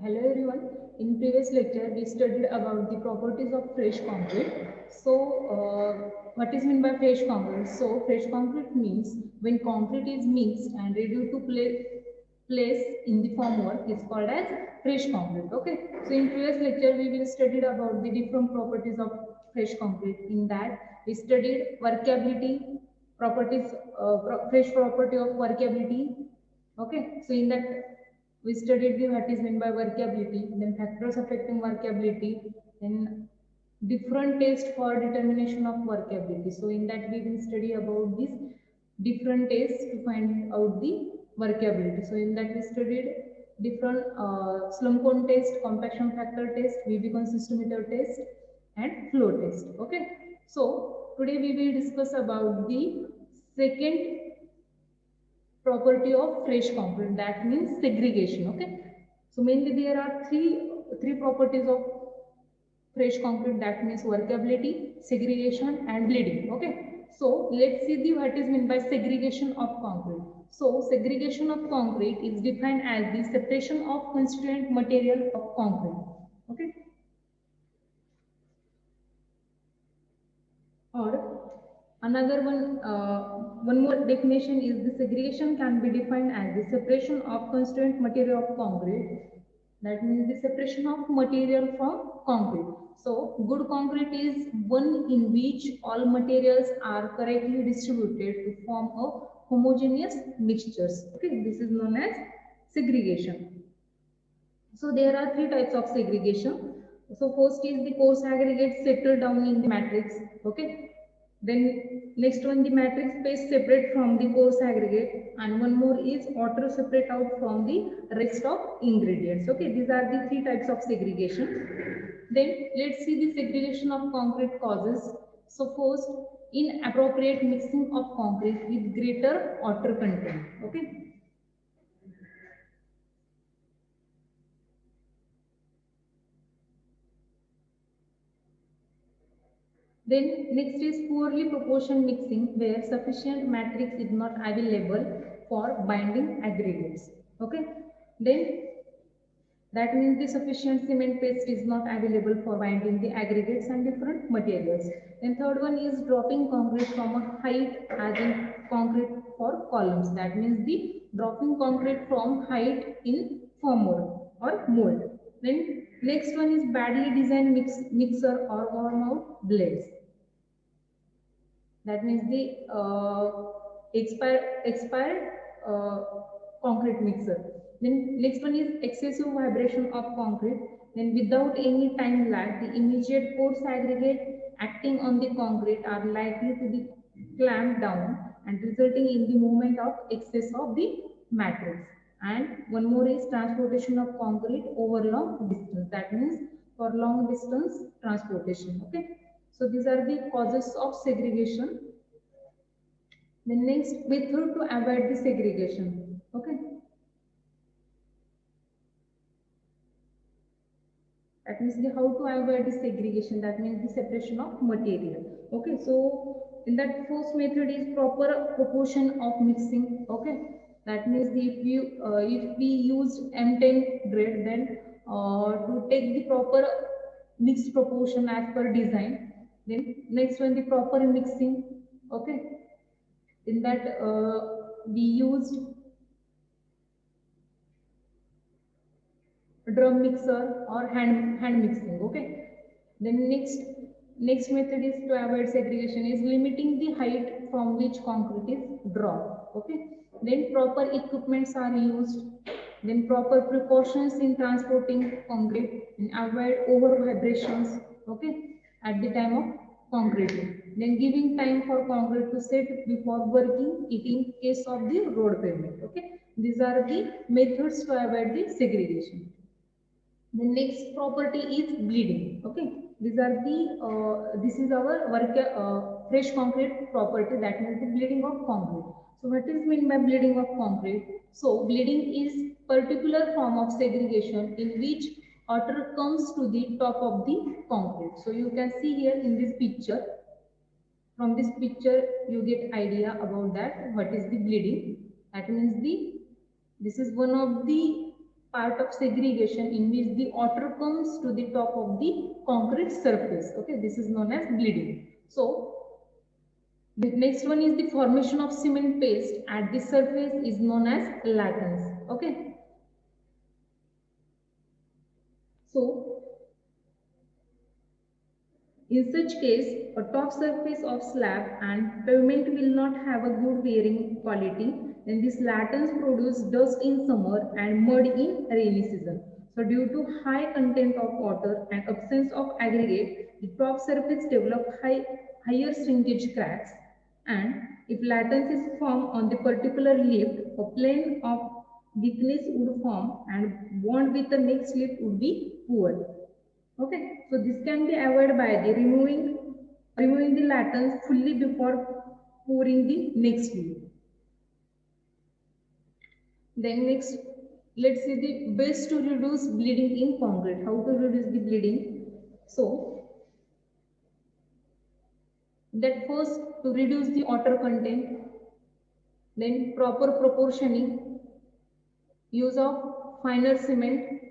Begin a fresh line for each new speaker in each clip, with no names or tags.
Hello everyone. In previous lecture, we studied about the properties of fresh concrete. So, what is meant by fresh concrete? So, fresh concrete means when concrete is mixed and ready to place in the formwork is called as fresh concrete. Okay. So, in previous lecture, we will studied about the different properties of fresh concrete. In that, we studied workability properties, fresh property of workability. Okay. So, in that we studied the what is meant by workability, then factors affecting workability, then different tests for determination of workability. So in that we will study about these different tests to find out the workability. So in that we studied different slump cone test, compaction factor test, VB consistometer test, and flow test. Okay. So today we will discuss about the second property of fresh concrete, that means segregation. Okay, so mainly there are three properties of fresh concrete, that means workability, segregation, and bleeding. Okay, so let's see the what is meant by segregation of concrete. So segregation of concrete is defined as the separation of constituent material of concrete. Okay, or another one more definition is the segregation can be defined as the separation of constituent material of concrete. That means the separation of material from concrete. So good concrete is one in which all materials are correctly distributed to form a homogeneous mixtures. Okay, this is known as segregation. So there are three types of segregation. So first is the coarse aggregate settled down in the matrix. Okay. Then next one, the matrix space separate from the coarse aggregate, and one more is water separate out from the rest of ingredients. Okay, these are the three types of segregation. Then let's see the segregation of concrete causes. So first, inappropriate mixing of concrete with greater water content. Okay. Then next is poorly proportioned mixing where sufficient matrix is not available for binding aggregates. Okay. Then that means the sufficient cement paste is not available for binding the aggregates and different materials. Then third one is dropping concrete from a height as in concrete for columns. That means the dropping concrete from height in formwork or mold. Then next one is badly designed mixer or worn out blades. That means the expired concrete mixer. Then next one is excessive vibration of concrete. Then without any time lag, the immediate coarse aggregate acting on the concrete are likely to be clamped down and resulting in the movement of excess of the matrix. And one more is transportation of concrete over long distance. That means for long distance transportation. Okay. So these are the causes of segregation. The next method to avoid the segregation. Okay. That means how to avoid the segregation. That means the separation of material. Okay. So in that first method is proper proportion of mixing. Okay. That means if we use M10 grade, then to take the proper mixed proportion as per design. Then next one, the proper mixing. Okay. In that we used drum mixer or hand mixing. Okay. Then next method is to avoid segregation is limiting the height from which concrete is dropped. Okay. Then proper equipments are used. Then proper precautions in transporting concrete and avoid over vibrations. Okay, at the time of concreting. Then giving time for concrete to set before working it in case of the road pavement. Okay, these are the methods to avoid the segregation. The next property is bleeding. Okay, these are the this is our fresh concrete property, that means the bleeding of concrete. So what is meant by bleeding of concrete? So bleeding is particular form of segregation in which water comes to the top of the concrete. So you can see here in this picture. From this picture you get idea about that what is the bleeding. That means this is one of the part of segregation in which the water comes to the top of the concrete surface. Okay, this is known as bleeding. So the next one is the formation of cement paste at the surface is known as lattice. Okay, so in such case, a top surface of slab and pavement will not have a good wearing quality. Then this lattens produce dust in summer and mud in rainy season. So due to high content of water and absence of aggregate, the top surface develop higher shrinkage cracks. And if lattice is formed on the particular lift, a plane of weakness would form and bond with the next lift would be poor. Okay, so this can be avoided by the removing the lattice fully before pouring the next layer. Then next, let's see the best to reduce bleeding in concrete. How to reduce the bleeding? So that first to reduce the water content, then proper proportioning, use of finer cement,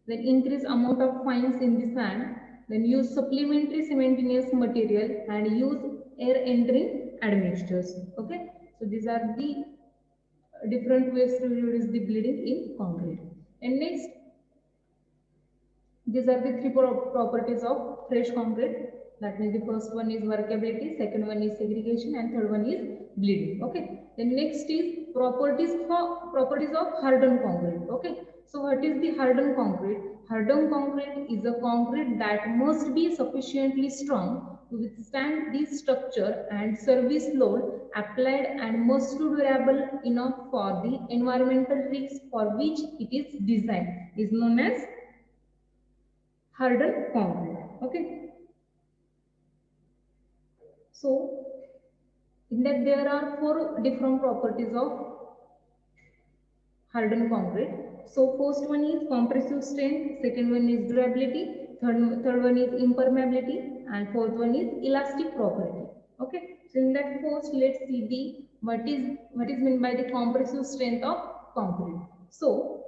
then increase amount of fines in the sand, then use supplementary cementinous material and use air entering admixtures. Okay, so these are the different ways to reduce the bleeding in concrete. And next, these are the three properties of fresh concrete. That means the first one is workability, second one is segregation, and third one is bleeding. Okay. Then next is properties of hardened concrete. Okay. So what is the hardened concrete? Hardened concrete is a concrete that must be sufficiently strong to withstand the structure and service load applied and must be durable enough for the environmental risks for which it is designed. Is known as hardened concrete. Okay. So in that there are four different properties of hardened concrete. So first one is compressive strength, second one is durability, third one is impermeability, and fourth one is elastic property. Okay. So in that first, let's see the what is meant by the compressive strength of concrete. So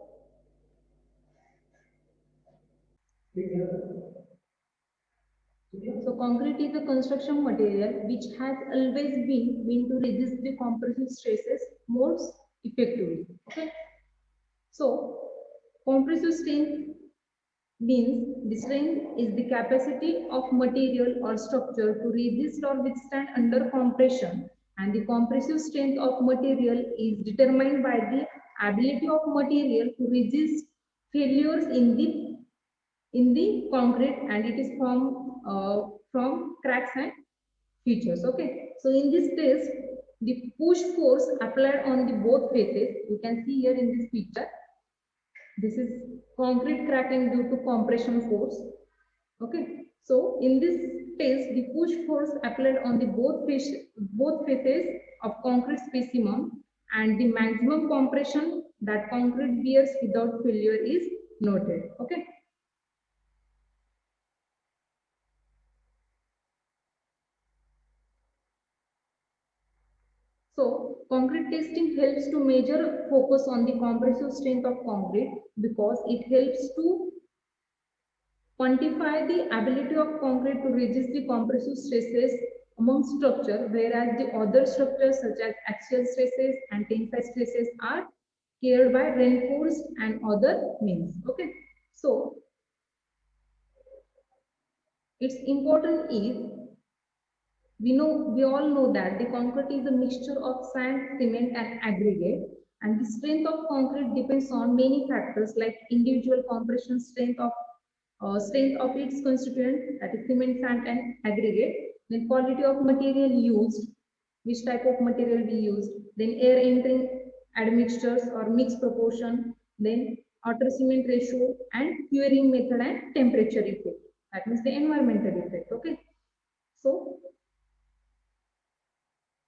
concrete is a construction material which has always been meant to resist the compressive stresses most effectively. Okay. So compressive strength means the strength is the capacity of material or structure to resist or withstand under compression, and the compressive strength of material is determined by the ability of material to resist failures in the concrete, and it is from cracks and features. Okay, so in this case, the push force applied on the both faces, you can see here in this picture, this is concrete cracking due to compression force. Okay, so in this case, the push force applied on the both faces of concrete specimen and the maximum compression that concrete bears without failure is noted. Okay. So concrete testing helps to measure focus on the compressive strength of concrete because it helps to quantify the ability of concrete to resist the compressive stresses among structure, whereas the other structures such as axial stresses and tensile stresses are cared by reinforced and other means. Okay, so its important is we all know that the concrete is a mixture of sand, cement, and aggregate, and the strength of concrete depends on many factors like individual compression strength of its constituent, that is cement, sand, and aggregate, then quality of material used, which type of material we used, then air entering admixtures or mixed proportion, then water cement ratio, and curing method and temperature effect. That means the environmental effect. Okay. So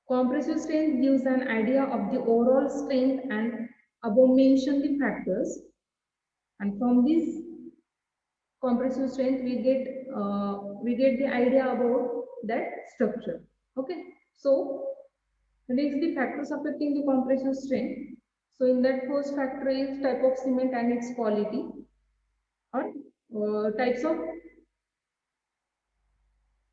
compressive strength gives an idea of the overall strength and above mentioned the factors, and from this compressive strength we get the idea about that structure. Okay, so next the factors affecting the compressive strength. So in that first factor is type of cement and its quality, or types of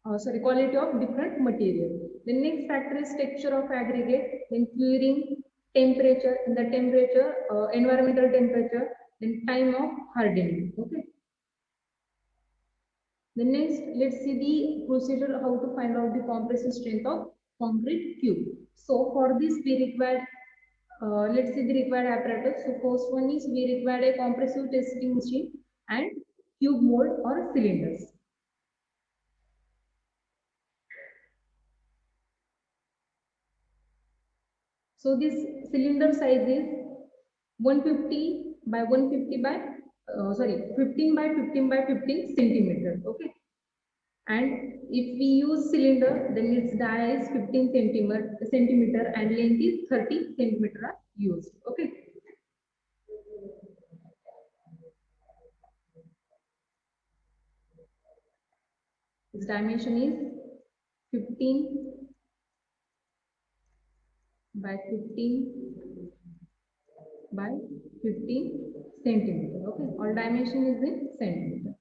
quality of different material. The next factor is texture of aggregate, then curing, temperature, and the temperature, environmental temperature, then time of hardening. Okay. The next, let's see the procedure how to find out the compressive strength of concrete cube. So for this we require, let's see the required apparatus. So first one is we require a compressive testing machine and cube mold or cylinders. So this cylinder size is 150 by 150 by 15 by 15 by 15 centimeter. Okay. And if we use cylinder, then its dia is 15 centimeter and length is 30 centimeter are used. Okay. Its dimension is 15 by 15 by 15 centimeter. Okay. All dimension is in centimeter.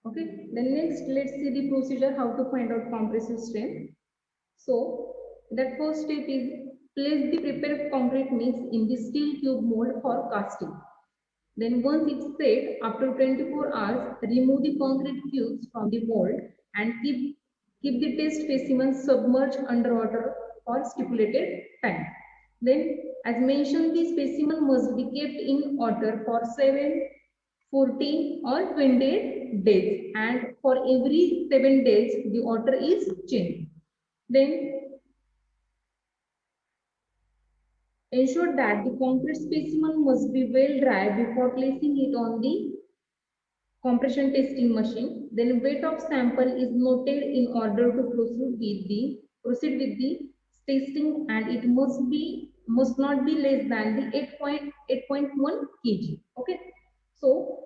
Okay. Then next, let's see the procedure how to find out compressive strength. So that first step is place the prepared concrete mix in the steel cube mold for casting. Then once it's set, after 24 hours, remove the concrete cubes from the mold and keep the test specimen submerged underwater for stipulated time. Then, as mentioned, the specimen must be kept in water for 7, 14 or 28 days, and for every 7 days, the water is changed. Then ensure that the concrete specimen must be well dry before placing it on the compression testing machine. Then weight of sample is noted in order to proceed with the testing, and it must not be less than the 8.1 kg. Okay. So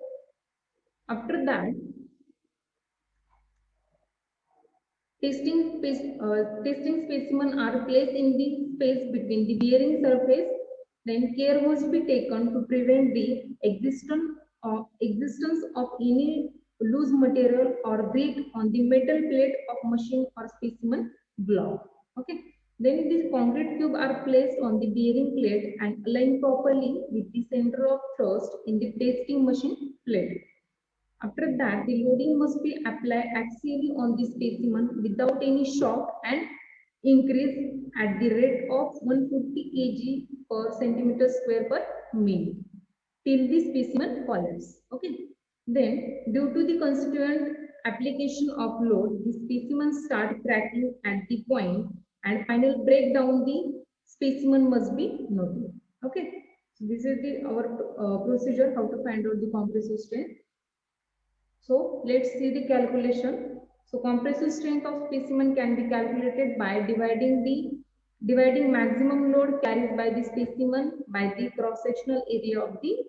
after that, testing specimen are placed in the space between the bearing surface. Then care must be taken to prevent the existence of any loose material or grit on the metal plate of machine or specimen block. Okay. Then these concrete cube are placed on the bearing plate and aligned properly with the center of thrust in the testing machine plate. After that, the loading must be applied axially on the specimen without any shock and increase at the rate of 150 kg per centimeter square per minute till the specimen collapses. Okay. Then, due to the constituent application of load, the specimen start cracking at the point and final breakdown the specimen must be noted. Okay. So this is the our procedure how to find out the compressive strength. So let's see the calculation. So compressive strength of specimen can be calculated by dividing maximum load carried by the specimen by the cross-sectional area of the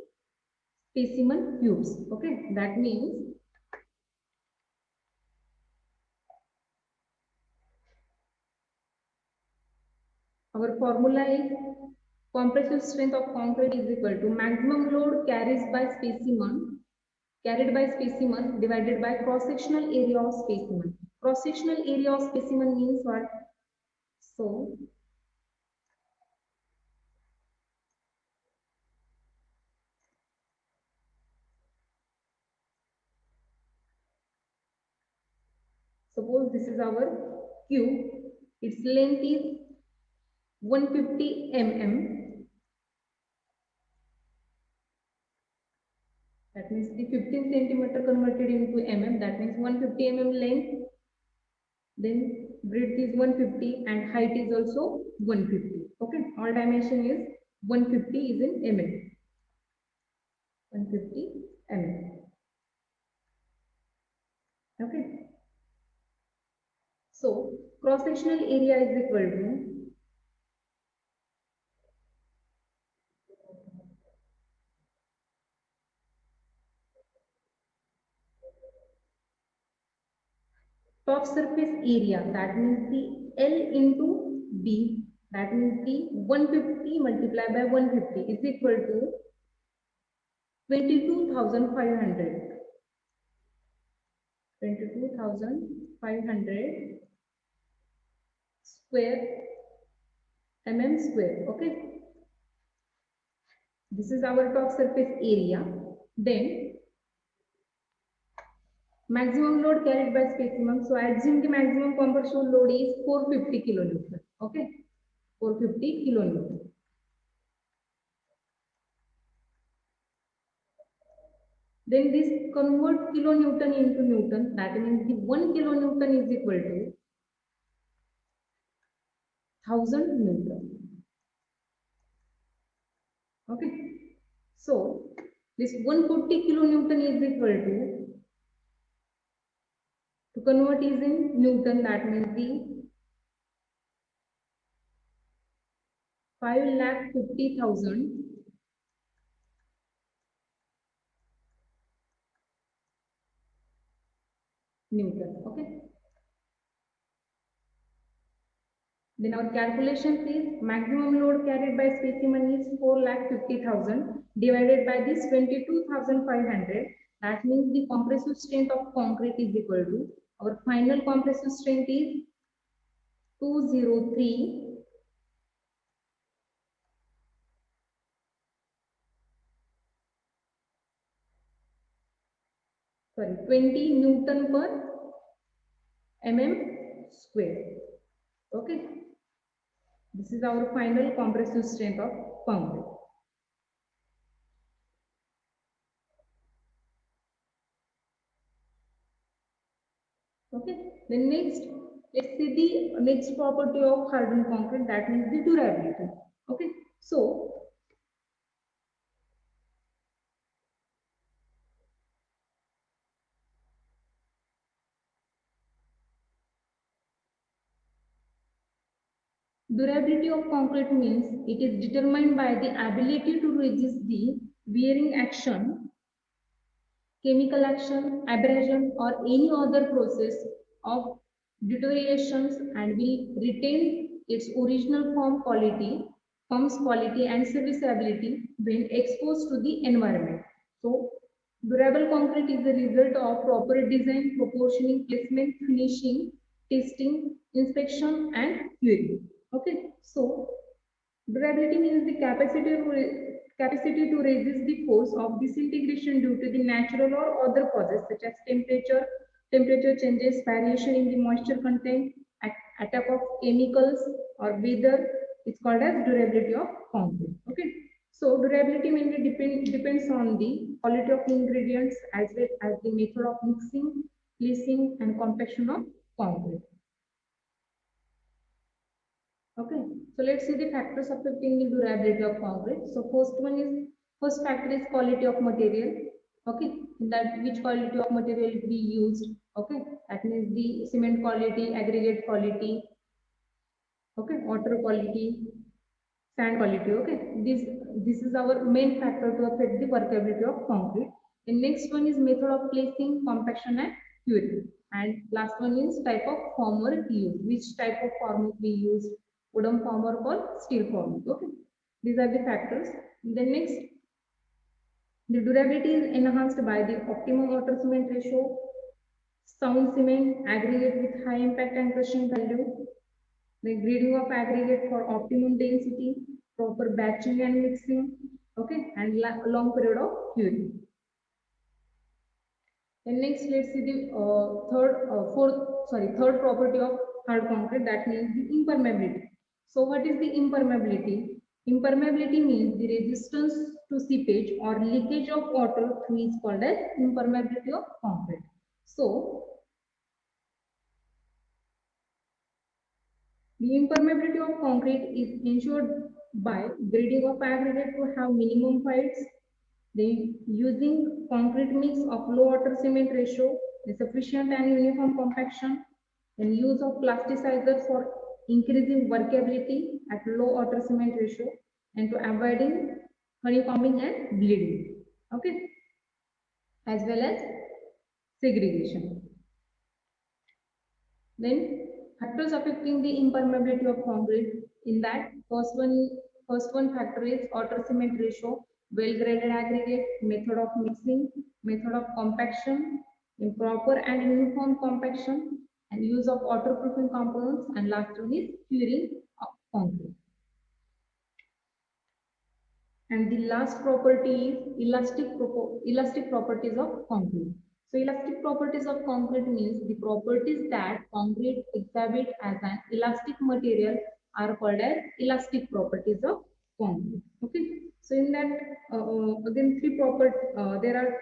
specimen cubes. Okay, that means our formula is compressive strength of concrete is equal to maximum load carried by specimen divided by cross-sectional area of specimen. Cross-sectional area of specimen means what? So suppose this is our cube, its length is 150 mm. That means the 15 centimeter converted into mm, that means 150 mm length. Then breadth is 150 and height is also 150. Okay, all dimension is 150 is in mm. 150 mm. Okay. So cross-sectional area is equal to top surface area, that means the L into B, that means the 150 multiplied by 150 is equal to 22,500. 22,500 square square. Okay, this is our top surface area. Then maximum load carried by specimen. So I assume the maximum compressive load is 450 kilonewton. Okay, 450 kilonewton. Then this convert kilonewton into newton. That means the 1 kilonewton is equal to 1000 newton. Okay, so this 140 kilonewton is equal to convert is in newton, that means the 5,50,000 newton. Okay, then our calculation is maximum load carried by specimen is 4,50,000 divided by this 22,500. That means the compressive strength of concrete is equal to, our final compressive strength is 203 20 newton per square. Okay, this is our final compressive strength of concrete. Okay, then next, let's see the next property of hardened concrete, that means the durability. Okay, so durability of concrete means it is determined by the ability to resist the wearing action, chemical action, abrasion, or any other process of deteriorations, and will retain its original forms quality and serviceability when exposed to the environment. So, durable concrete is the result of proper design, proportioning, placement, finishing, testing, inspection, and curing. Okay, so durability means the capacity to resist the force of disintegration due to the natural or other causes such as temperature changes, variation in the moisture content, attack of chemicals, or weather. It's called as durability of concrete. Okay. So durability mainly depends on the quality of ingredients as well as the method of mixing, placing, and compaction of concrete. Okay, so let's see the factors affecting the durability of concrete. So first factor is quality of material. Okay, that which quality of material we used. Okay, that means the cement quality, aggregate quality. Okay, water quality, sand quality. Okay, this is our main factor to affect the workability of concrete. The next one is method of placing, compaction, and curing. And last one is type of formwork used. Which type of formwork we use? Wooden formwork or steel formwork. Okay, these are the factors. The next, the durability is enhanced by the optimum water cement ratio, sound cement, aggregate with high impact and crushing value, the grading of aggregate for optimum density, proper batching and mixing, okay, and long period of curing. And next, let's see the third property of hard concrete, that means the impermeability. So what is the impermeability? Impermeability means the resistance to seepage or leakage of water through is called as impermeability of concrete. So the impermeability of concrete is ensured by grading of aggregate to have minimum fights, then using concrete mix of low water cement ratio, the sufficient and uniform compaction, and use of plasticizers for increasing workability at low water cement ratio, and to avoiding honeycombing and bleeding. Okay, as well as segregation. Then factors affecting the impermeability of concrete. In that, first one factor is water cement ratio, well graded aggregate, method of mixing, method of compaction, improper and uniform compaction, and use of waterproofing components, and last one is curing of concrete. And the last property is elastic properties of concrete. So elastic properties of concrete means the properties that concrete exhibit as an elastic material are called as elastic properties of concrete. Okay. So in that, again, there are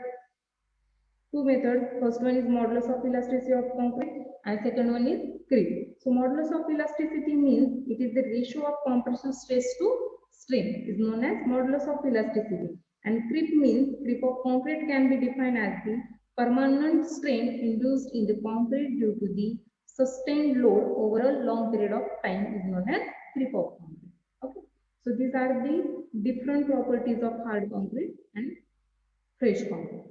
two methods. First one is modulus of elasticity of concrete, and second one is creep. So modulus of elasticity means it is the ratio of compression stress to strain, is known as modulus of elasticity. And creep means creep of concrete can be defined as the permanent strain induced in the concrete due to the sustained load over a long period of time, is known as creep of concrete. Okay. So these are the different properties of hard concrete and fresh concrete.